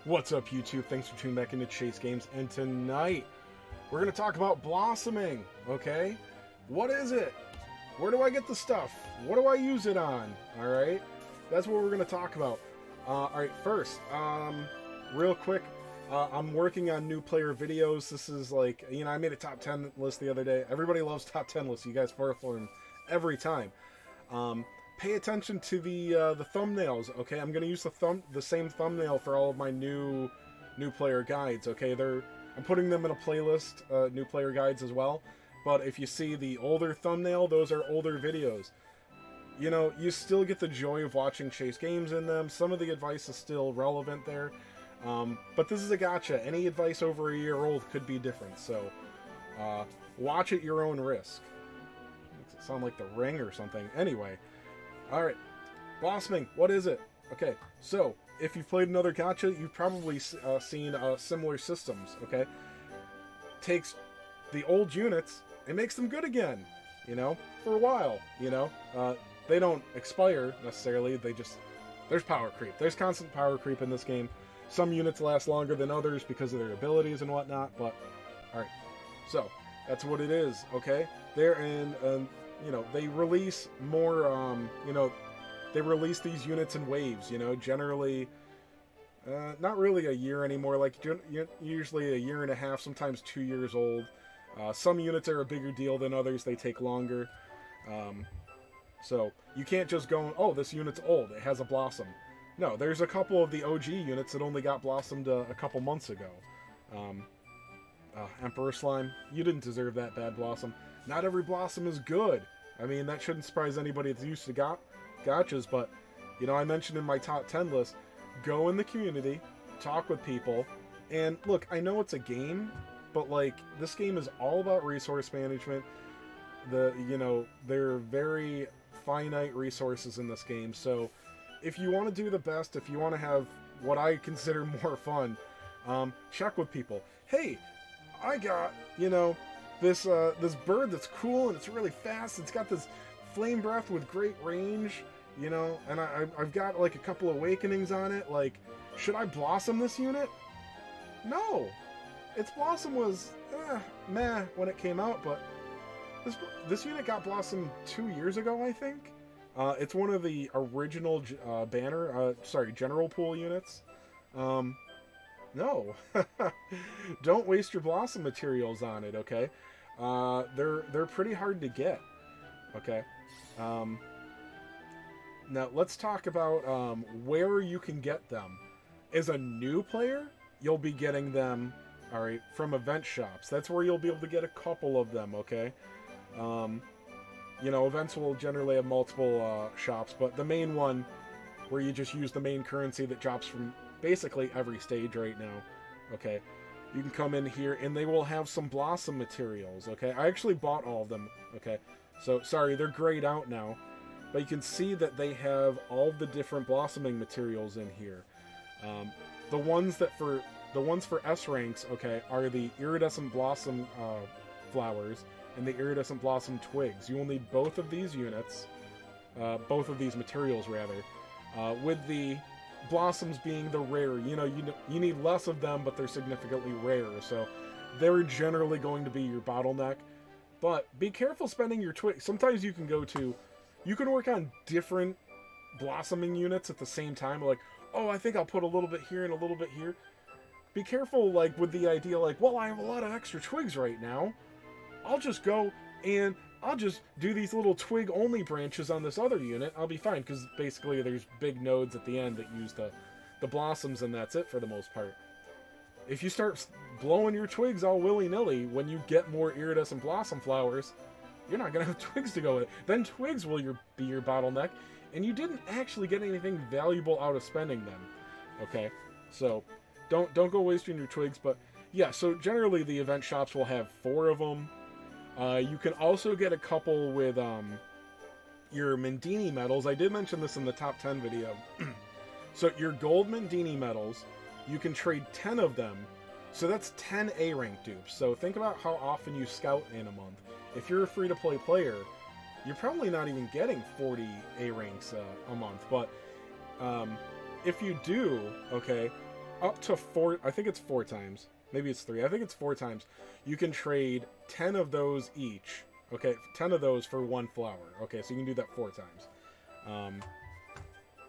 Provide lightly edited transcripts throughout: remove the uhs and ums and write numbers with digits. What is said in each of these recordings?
What's up, YouTube? Thanks for tuning back into Chase Games, and tonight we're going to talk about blossoming, okay? What is it? Where do I get the stuff? What do I use it on? Alright? That's what we're going to talk about. Alright, first, real quick, I'm working on new player videos. This is like, I made a top 10 list the other day. Everybody loves top 10 lists. You guys fall for them every time. Pay attention to the thumbnails, okay? I'm gonna use the same thumbnail for all of my new player guides, okay? I'm putting them in a playlist, new player guides as well. But if you see the older thumbnail, those are older videos. You still get the joy of watching Chase Games in them. Some of the advice is still relevant there. But this is a gotcha. Any advice over a year old could be different. So watch at your own risk. Makes it sound like The Ring or something. Anyway. Alright, blossoming, what is it? Okay, so, if you've played another gacha, you've probably seen similar systems, okay? Takes the old units and makes them good again, for a while, They don't expire, necessarily, there's power creep. There's constant power creep in this game. Some units last longer than others because of their abilities and whatnot, but, alright. So, that's what it is, okay? They're in... they release more, they release these units in waves, generally, not really a year anymore, like, usually a year and a half, sometimes 2 years old. Some units are a bigger deal than others, they take longer. So, you can't just go, oh, this unit's old, it has a blossom. No, there's a couple of the OG units that only got blossomed a couple months ago. Emperor Slime, you didn't deserve that bad blossom. Not every blossom is good. I mean, that shouldn't surprise anybody that's used to gachas, but, I mentioned in my top 10 list, go in the community, talk with people, and look, I know it's a game, but, this game is all about resource management. There are very finite resources in this game, so if you want to do the best, if you want to have what I consider more fun, check with people. Hey, I got, this bird that's cool and it's really fast. It's got this flame breath with great range, and I've got a couple awakenings on it. Should I blossom this unit? No, its blossom was meh when it came out, but this unit got blossomed 2 years ago, I think. It's one of the original general pool units. No, don't waste your blossom materials on it, okay? They're pretty hard to get, okay? Now, let's talk about where you can get them. As a new player, you'll be getting them, alright, from event shops. That's where you'll be able to get a couple of them, okay? Events will generally have multiple shops, but the main one, where you just use the main currency that drops from basically every stage right now, okay? You can come in here, and they will have some blossom materials, okay? I actually bought all of them, okay? So, sorry, they're grayed out now, but you can see that they have all the different blossoming materials in here. The ones for S ranks, okay, are the iridescent blossom flowers and the iridescent blossom twigs. You will need both of these units, both of these materials, rather, with the blossoms being the rare. You need less of them, but they're significantly rarer, so they're generally going to be your bottleneck. But be careful spending your twigs. Sometimes you can work on different blossoming units at the same time, oh, I think I'll put a little bit here and a little bit here. Be careful, with the idea, well, I have a lot of extra twigs right now. I'll just go and I'll just do these little twig-only branches on this other unit. I'll be fine, because basically there's big nodes at the end that use the blossoms, and that's it for the most part. If you start blowing your twigs all willy-nilly, when you get more iridescent blossom flowers, you're not going to have twigs to go with. Then twigs will be your bottleneck, and you didn't actually get anything valuable out of spending them. Okay? So, don't go wasting your twigs, but yeah, so generally the event shops will have 4 of them. You can also get a couple with your Mendini medals. I did mention this in the top 10 video. So your gold Mendini medals, you can trade 10 of them. So that's 10 A rank dupes. So think about how often you scout in a month. If you're a free-to-play player, you're probably not even getting 40 A ranks a month. But if you do, okay, up to 4, I think it's 4 times. Maybe it's 3. I think it's 4 times. You can trade 10 of those each. Okay, 10 of those for 1 flower. Okay, so you can do that 4 times.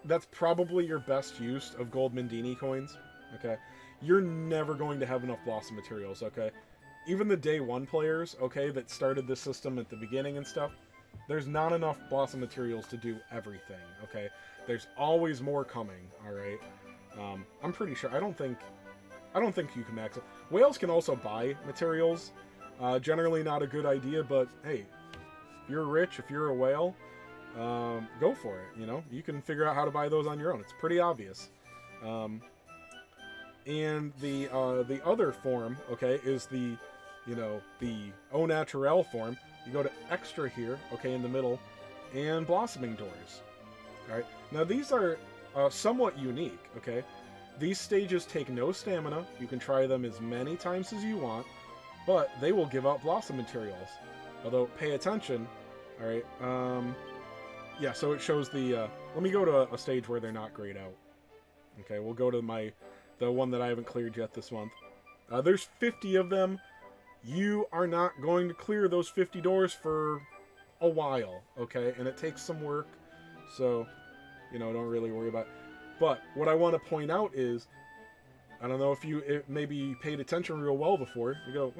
That's probably your best use of gold Mindini coins. Okay, you're never going to have enough blossom materials. Okay, even the day 1 players, okay, that started this system at the beginning and stuff, there's not enough blossom materials to do everything. Okay, there's always more coming. All right, I'm pretty sure. I don't think you can max it. Whales can also buy materials. Generally not a good idea, but hey, if you're rich, if you're a whale, go for it. You know, you can figure out how to buy those on your own. It's pretty obvious. And the other form, okay, is the, you know, the au naturel form. You go to extra here, okay, in the middle, and blossoming doors. All right. Now these are somewhat unique. Okay. These stages take no stamina. You can try them as many times as you want, but they will give out blossom materials. Although, pay attention. All right. Yeah, so it shows the... let me go to a stage where they're not grayed out. Okay, we'll go to the one that I haven't cleared yet this month. There's 50 of them. You are not going to clear those 50 doors for a while, okay? And it takes some work, so, you know, don't really worry about it. But what I want to point out is, I don't know if maybe you paid attention real well before. You go,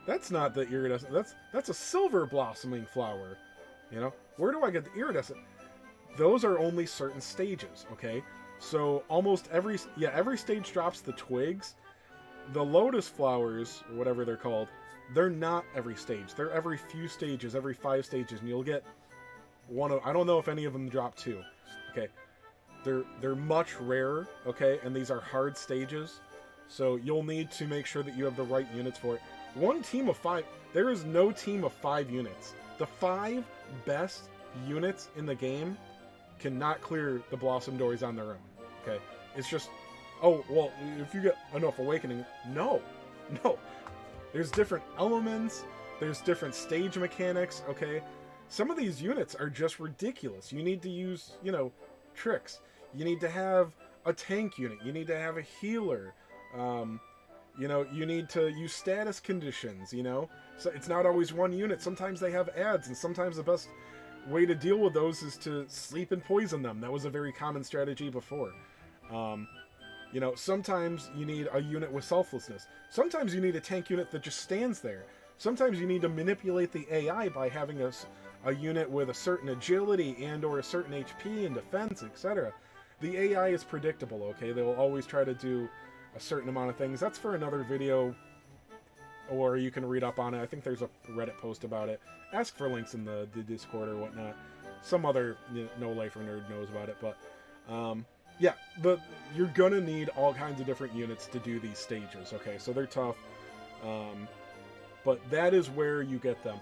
that's not the iridescent. That's a silver blossoming flower. You know, where do I get the iridescent? Those are only certain stages. Okay, so almost every stage drops the twigs. The lotus flowers, or whatever they're called, they're not every stage. They're every few stages, every 5 stages, and you'll get one of. I don't know if any of them drop 2. Okay. They're much rarer, okay, and these are hard stages, so you'll need to make sure that you have the right units for it. One team of 5, there is no team of 5 units. The 5 best units in the game cannot clear the blossom doors on their own, okay? It's just, oh, well, if you get enough awakening, no. There's different elements, there's different stage mechanics, okay? Some of these units are just ridiculous. You need to use, you know, tricks. You need to have a tank unit. You need to have a healer. You know, you need to use status conditions, you know? So it's not always one unit. Sometimes they have ads, and sometimes the best way to deal with those is to sleep and poison them. That was a very common strategy before. You know, sometimes you need a unit with selflessness. Sometimes you need a tank unit that just stands there. Sometimes you need to manipulate the AI by having a unit with a certain agility and or a certain HP and defense, etc. The AI is predictable, okay? They will always try to do a certain amount of things. That's for another video, or you can read up on it. I think there's a Reddit post about it. Ask for links in the Discord or whatnot. Some other no-lifer nerd knows about it, but yeah, you're gonna need all kinds of different units to do these stages, okay? So they're tough, but that is where you get them.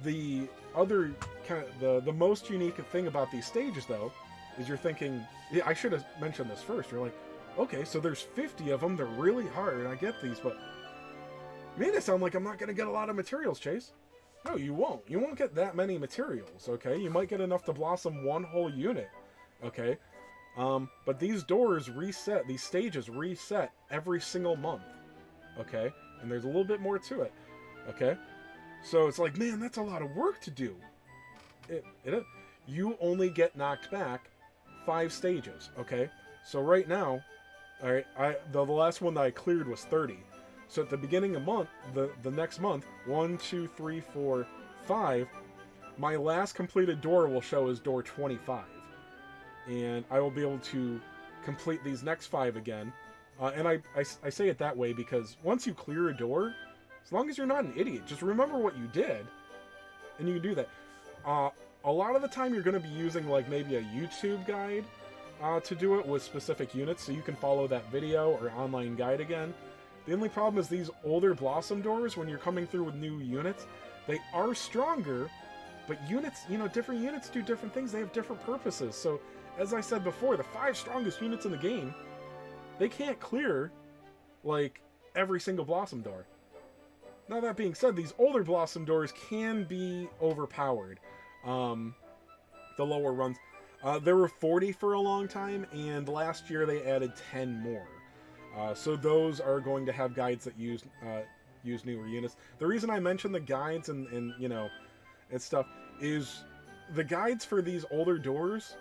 The other kind of the most unique thing about these stages, though, is you're thinking, yeah, I should have mentioned this first. You're like, okay, so there's 50 of them. They're really hard. I get these, but made it sound like I'm not going to get a lot of materials, Chase. No, you won't. You won't get that many materials, okay? You might get enough to blossom one whole unit, okay? But these doors reset, these stages reset every single month, okay? And there's a little bit more to it, okay? So it's like, man, that's a lot of work to do. You only get knocked back 5 stages, okay? So right now, all right, the last one that I cleared was 30. So at the beginning of month, the next month, 1, 2, 3, 4, 5, my last completed door will show as door 25. And I will be able to complete these next 5 again. And I say it that way because once you clear a door, as long as you're not an idiot, just remember what you did, and you can do that. A lot of the time you're going to be using like maybe a YouTube guide to do it with specific units, so you can follow that video or online guide again. The only problem is these older Blossom doors, when you're coming through with new units, they are stronger, but units, you know, different units do different things. They have different purposes. So, as I said before, the 5 strongest units in the game, they can't clear, like, every single Blossom door. Now, that being said, these older Blossom doors can be overpowered. The lower runs. There were 40 for a long time, and last year they added 10 more. So those are going to have guides that use newer units. The reason I mention the guides and you know and stuff is the guides for these older doors.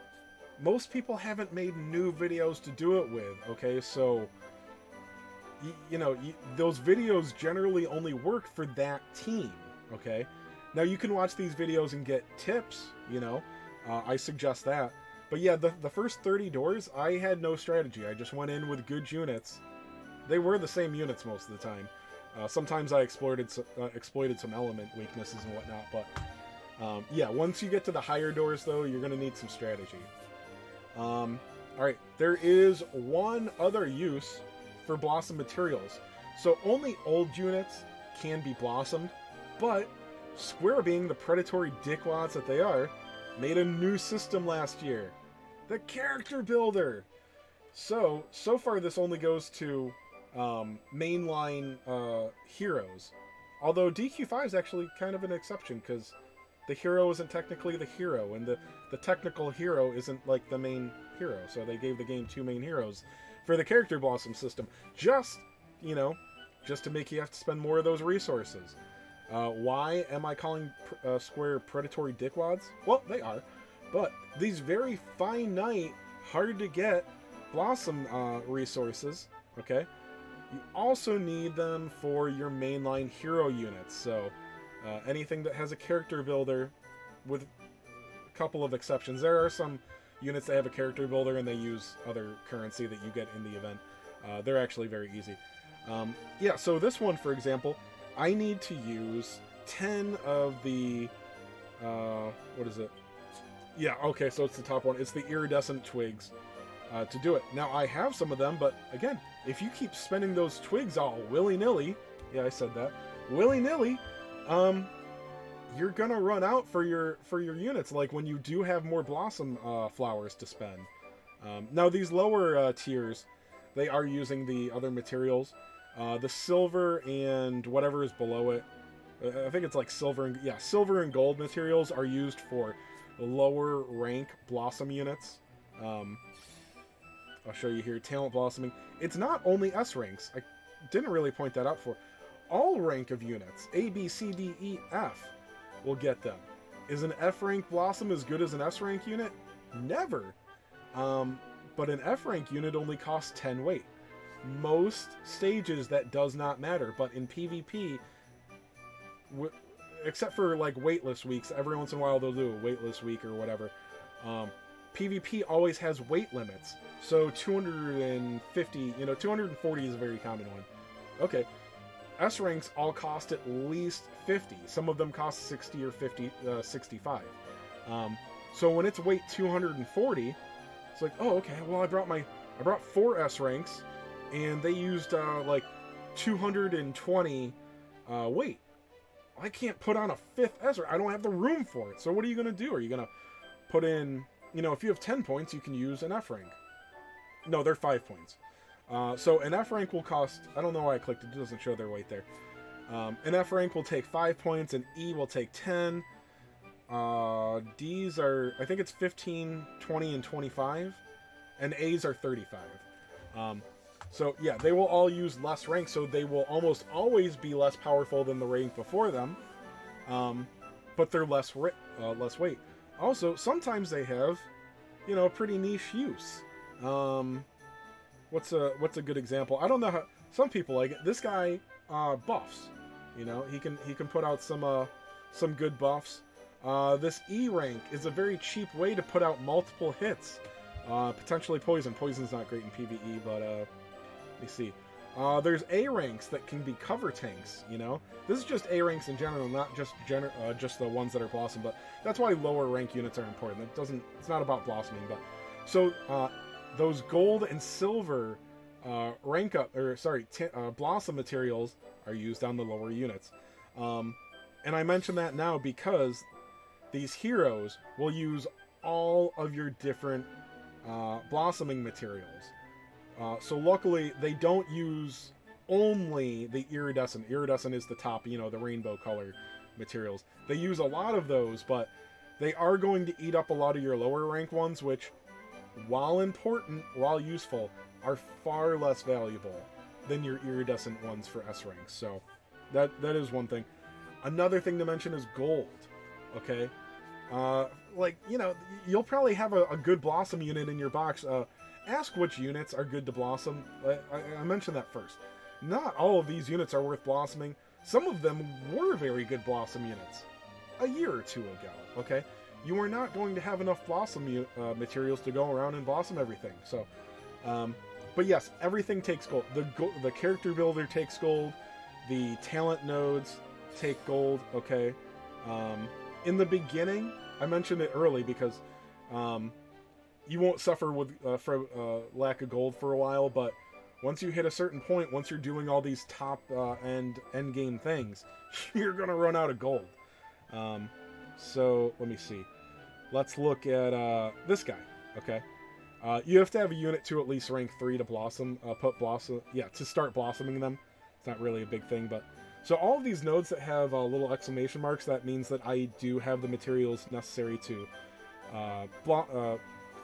Most people haven't made new videos to do it with. Okay, so you know those videos generally only work for that team. Okay, now you can watch these videos and get tips. You know, I suggest that. But yeah, the first 30 doors, I had no strategy. I just went in with good units. They were the same units most of the time. Sometimes I exploited some element weaknesses and whatnot. But yeah, once you get to the higher doors, though, you're going to need some strategy. Alright, there is one other use for Blossom materials. So only old units can be blossomed, but Square, being the predatory dickwads that they are, made a new system last year. The Character Builder! So far this only goes to mainline heroes. Although DQ5 is actually kind of an exception, because the hero isn't technically the hero, and the technical hero isn't like the main hero. So they gave the game 2 main heroes for the Character Blossom system. Just, you know, just to make you have to spend more of those resources. Why am I calling Square predatory dickwads? Well, they are. But these very finite, hard to get Blossom resources, okay, you also need them for your mainline hero units. So anything that has a character builder, with a couple of exceptions. There are some units that have a character builder and they use other currency that you get in the event. They're actually very easy. Yeah, so this one, for example, I need to use 10 of the, what is it? Yeah, okay, so it's the top one. It's the iridescent twigs to do it. Now, I have some of them, but again, if you keep spending those twigs all willy-nilly, yeah, I said that, willy-nilly, you're gonna run out for your units, like when you do have more blossom flowers to spend. Now, these lower tiers, they are using the other materials. The silver and whatever is below it, I think it's like silver and gold materials are used for lower rank blossom units. I'll show you here, talent blossoming. It's not only S ranks. I didn't really point that out for. All rank of units, A, B, C, D, E, F, will get them. Is an F rank blossom as good as an S rank unit? Never. But an F rank unit only costs 10 weight. Most stages that does not matter, but in PvP, except for like weightless weeks, every once in a while they'll do a weightless week or whatever. PvP always has weight limits, so 250, 240 is a very common one. Okay, S ranks all cost at least 50. Some of them cost 60 or 50, 65. So when it's weight 240, it's like, oh, okay, well I brought 4 S ranks, and they used like 220 weight. I can't put on a 5th S rank. I don't have the room for it. So what are you going to do? Are you going to put in, if you have 10 points, you can use an F rank. No, they're 5 points. So an F rank will cost, I don't know why I clicked it, doesn't show their weight there. An F rank will take 5 points, and E will take 10. D's are, I think it's 15, 20, and 25. And A's are 35. So yeah, they will all use less rank, so they will almost always be less powerful than the rank before them. But they're less weight. Also, sometimes they have, pretty niche use. What's a good example? I don't know how some people like it. This guy buffs. He can put out some good buffs. This E rank is a very cheap way to put out multiple hits. Potentially poison. Poison's not great in PvE, but let me see. There's A ranks that can be cover tanks. This is just A ranks in general, not just the ones that are blossom. But that's why lower rank units are important. It's not about blossoming, but so those gold and silver blossom materials are used on the lower units. And I mention that now because these heroes will use all of your different blossoming materials. So luckily, they don't use only the iridescent. Iridescent is the top, the rainbow color materials. They use a lot of those, but they are going to eat up a lot of your lower rank ones, which, while important, while useful, are far less valuable than your iridescent ones for S ranks. So that is one thing. Another thing to mention is gold. Okay, like, you know, you'll probably have a good Blossom unit in your box. Ask which units are good to Blossom. I mentioned that first. Not all of these units are worth blossoming. Some of them were very good Blossom units a year or two ago. Okay, you are not going to have enough Blossom materials to go around and blossom everything. So, but yes, everything takes gold. The character builder takes gold. The talent nodes take gold. Okay. In the beginning, I mentioned it early because you won't suffer with lack of gold for a while, but once you hit a certain point, once you're doing all these top end game things, you're gonna run out of gold. So let me see. Let's look at this guy. Okay, you have to have a unit to at least rank 3 to blossom. To start blossoming them. It's not really a big thing, but so all of these nodes that have little exclamation marks, that means that I do have the materials necessary to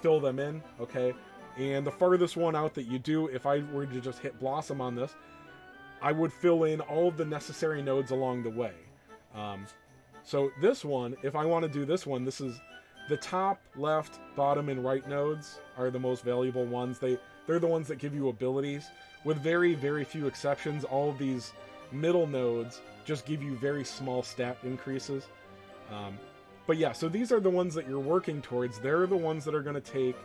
fill them in. Okay. And the farthest one out that you do, if I were to just hit Blossom on this, I would fill in all of the necessary nodes along the way. So this one, if I want to do this one, this is the top, left, bottom, and right nodes are the most valuable ones. They're the ones that give you abilities. With very, very few exceptions, all of these middle nodes just give you very small stat increases. But yeah, so these are the ones that you're working towards. They're the ones that are going to take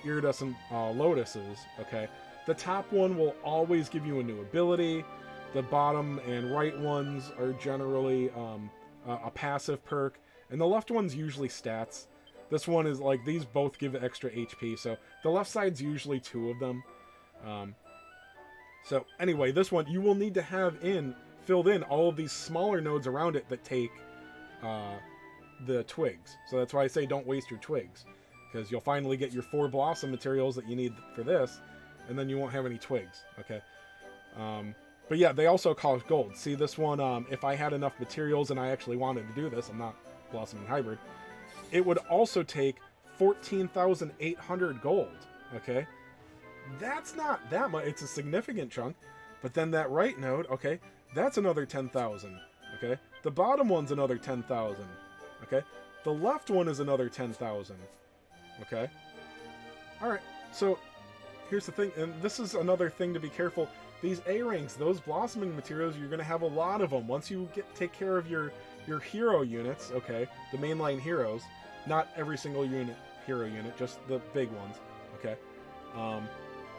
iridescent lotuses. Okay, the top one will always give you a new ability. The bottom and right ones are generally a passive perk, and the left one's usually stats. This one is like, these both give extra HP, so the left side's usually 2 of them. So anyway, this one you will need to have filled in all of these smaller nodes around it that take the twigs. So that's why I say don't waste your twigs, because you'll finally get your 4 blossom materials that you need for this, and then you won't have any twigs. Okay. But yeah, they also cost gold. See, this one, if I had enough materials and I actually wanted to do this, I'm not blossoming hybrid, it would also take 14,800 gold. Okay, that's not that much. It's a significant chunk. But then that right node, okay, that's another 10,000. Okay, the bottom one's another 10,000. Okay, the left one is another 10,000. Okay, all right. So here's the thing, and this is another thing to be careful. These A ranks, those blossoming materials, you're going to have a lot of them. Once you take care of your hero units, okay, the mainline heroes, not every single hero unit, just the big ones, okay.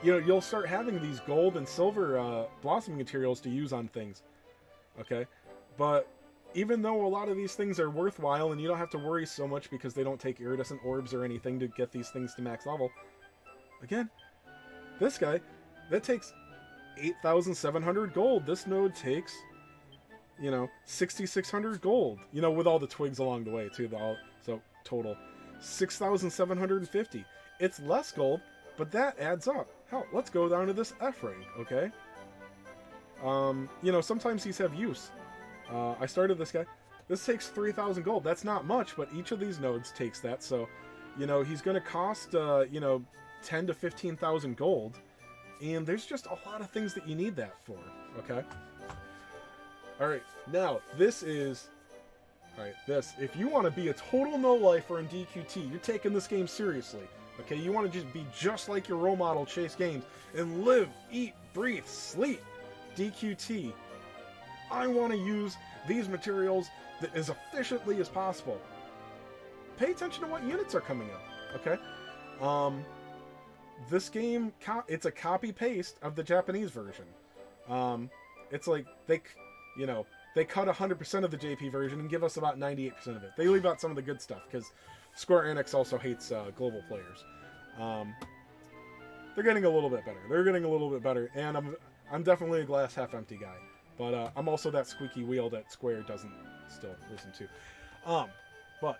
You know, you'll start having these gold and silver blossoming materials to use on things, okay. But even though a lot of these things are worthwhile and you don't have to worry so much because they don't take iridescent orbs or anything to get these things to max level, again, this guy, that takes 8,700 gold. This node takes, you know, 6,600 gold, you know, with all the twigs along the way too. So total 6,750. It's less gold, but that adds up. Hell, let's go down to this F rank, okay? You know, sometimes these have use. I started this guy. This takes 3,000 gold. That's not much, but each of these nodes takes that. So, you know, he's going to cost, you know, 10 to 15,000 gold. And there's just a lot of things that you need that for, okay? Alright, now, this, if you want to be a total no-lifer in DQT, you're taking this game seriously, okay? You want to just be just like your role model, Chase Games, and live, eat, breathe, sleep DQT. I want to use these materials as efficiently as possible. Pay attention to what units are coming up, okay? This game, it's a copy-paste of the Japanese version. It's like they cut 100% of the JP version and give us about 98% of it. They leave out some of the good stuff because Square Enix also hates global players. They're getting a little bit better. And I'm definitely a glass half empty guy. But I'm also that squeaky wheel that Square doesn't still listen to. But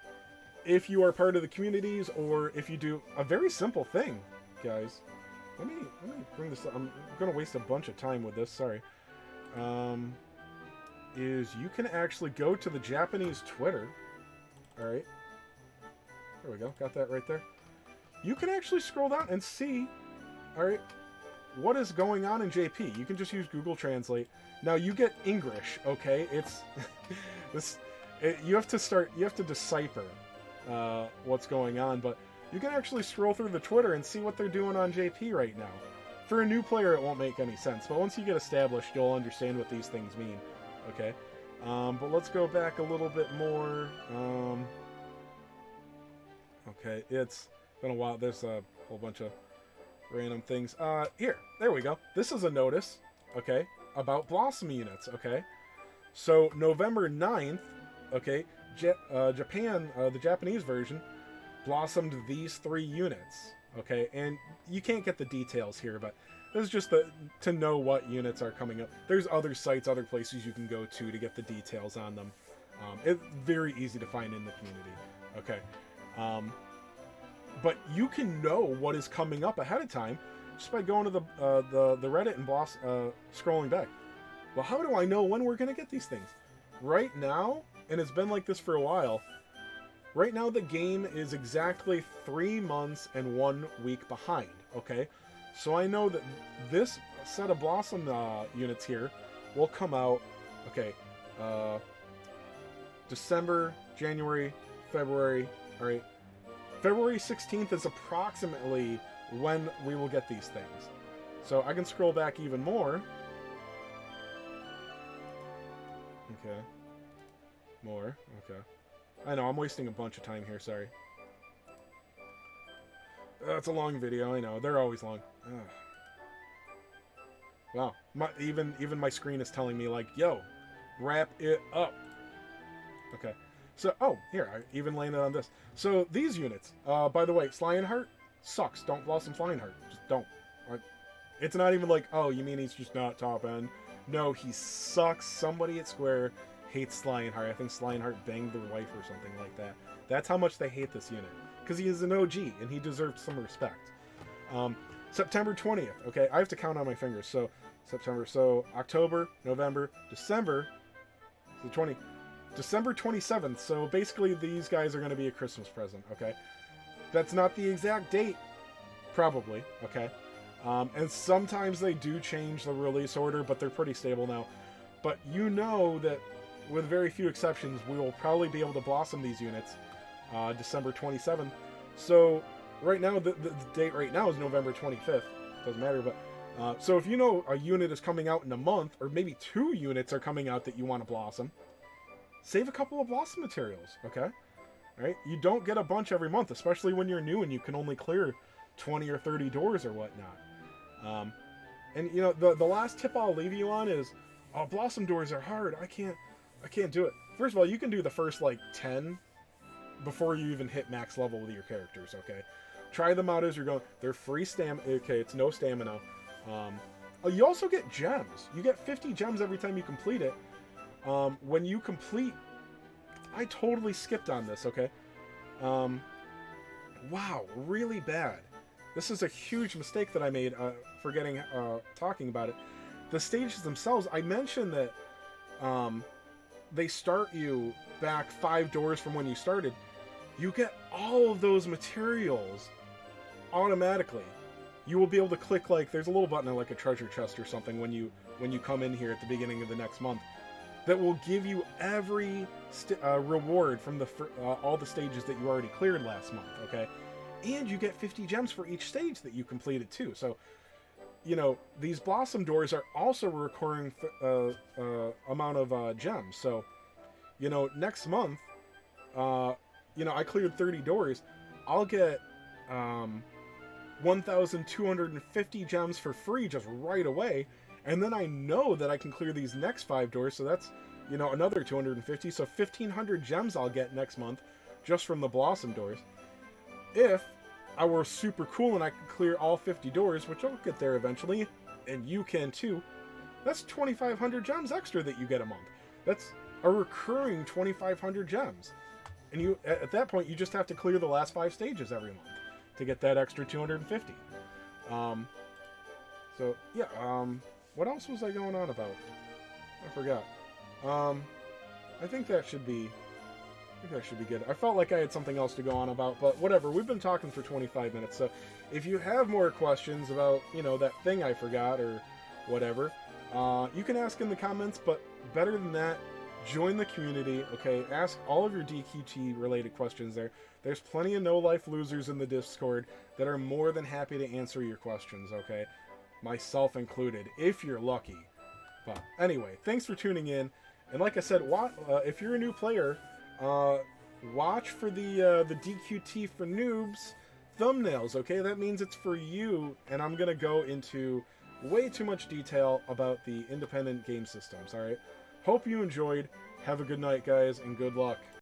if you are part of the communities, or if you do a very simple thing, guys, let me bring this up. I'm gonna waste a bunch of time with this, sorry. Is you can actually go to the Japanese Twitter. Alright, there we go, got that right there. You can actually scroll down and see All right. What is going on in JP? You can just use Google Translate. Now you get English, okay? It's this. You have to decipher what's going on, but you can actually scroll through the Twitter and see what they're doing on JP right now. For a new player, it won't make any sense, but once you get established, you'll understand what these things mean, okay? But let's go back a little bit more. Okay, it's been a while. There's a whole bunch of random things. Here, there we go. This is a notice, okay, about Blossom units, okay? So, November 9th, okay, Japan, the Japanese version, blossomed these 3 units, okay? And you can't get the details here, but this is just to know what units are coming up. There's other sites, other places you can go to get the details on them. It's very easy to find in the community, okay? But you can know what is coming up ahead of time just by going to the Reddit and scrolling back. Well, how do I know when we're going to get these things? Right now, and it's been like this for a while, right now the game is exactly 3 months and 1 week behind, okay? So I know that this set of Blossom units here will come out, okay, December, January, February, all right? February 16th is approximately when we will get these things. So I can scroll back even more. Okay. More. Okay. I know, I'm wasting a bunch of time here, sorry. It's a long video, I know. They're always long. Ugh. Wow. Even my screen is telling me, like, yo, wrap it up. Okay. So, oh, here, I even landed on this. So, these units, by the way, Lionheart sucks. Don't blossom Lionheart. Just don't. It's not even like, oh, you mean he's just not top end? No, he sucks. Somebody at Square hates Lionheart. I think Lionheart banged their wife or something like that. That's how much they hate this unit. Because he is an OG, and he deserves some respect. September 20th. Okay, I have to count on my fingers. So, September. So, October, November, December. So, December 27th, so basically these guys are going to be a Christmas present, okay? That's not the exact date, probably, okay? And sometimes they do change the release order, but they're pretty stable now. But you know that, with very few exceptions, we will probably be able to blossom these units December 27th. So, right now, the date right now is November 25th. Doesn't matter, but... so if you know a unit is coming out in a month, or maybe 2 units are coming out that you want to blossom, save a couple of blossom materials, okay? All right? You don't get a bunch every month, especially when you're new and you can only clear 20 or 30 doors or whatnot. And, you know, the last tip I'll leave you on is, oh, blossom doors are hard. I can't do it. First of all, you can do the first, like, 10 before you even hit max level with your characters, okay? Try them out as you're going. They're free stamina. Okay, it's no stamina. Oh, you also get gems. You get 50 gems every time you complete it. When you complete... I totally skipped on this, okay? Wow, really bad. This is a huge mistake that I made, forgetting, talking about it. The stages themselves, I mentioned that, they start you back 5 doors from when you started. You get all of those materials automatically. You will be able to click, like, there's a little button on, like, a treasure chest or something when you come in here at the beginning of the next month, that will give you every reward from all the stages that you already cleared last month, okay? And you get 50 gems for each stage that you completed, too. So, you know, these Blossom doors are also a recurring amount of gems. So, you know, next month, you know, I cleared 30 doors. I'll get 1,250 gems for free just right away. And then I know that I can clear these next 5 doors, so that's, you know, another 250. So 1,500 gems I'll get next month just from the Blossom doors. If I were super cool and I could clear all 50 doors, which I'll get there eventually, and you can too, that's 2,500 gems extra that you get a month. That's a recurring 2,500 gems. And you, at that point, you just have to clear the last 5 stages every month to get that extra 250. So, yeah, what else was I going on about? I forgot. I think that should be think I should be good. I felt like I had something else to go on about, but whatever. We've been talking for 25 minutes, so if you have more questions about, you know, that thing I forgot or whatever, you can ask in the comments, but better than that, join the community, okay? Ask all of your DQT related questions there. There's plenty of no-life losers in the Discord that are more than happy to answer your questions, okay? Myself included, if you're lucky. But anyway, thanks for tuning in. And like I said, if you're a new player, watch for the DQT for noobs thumbnails, okay? That means it's for you, and I'm going to go into way too much detail about the independent game systems, alright? Hope you enjoyed. Have a good night, guys, and good luck.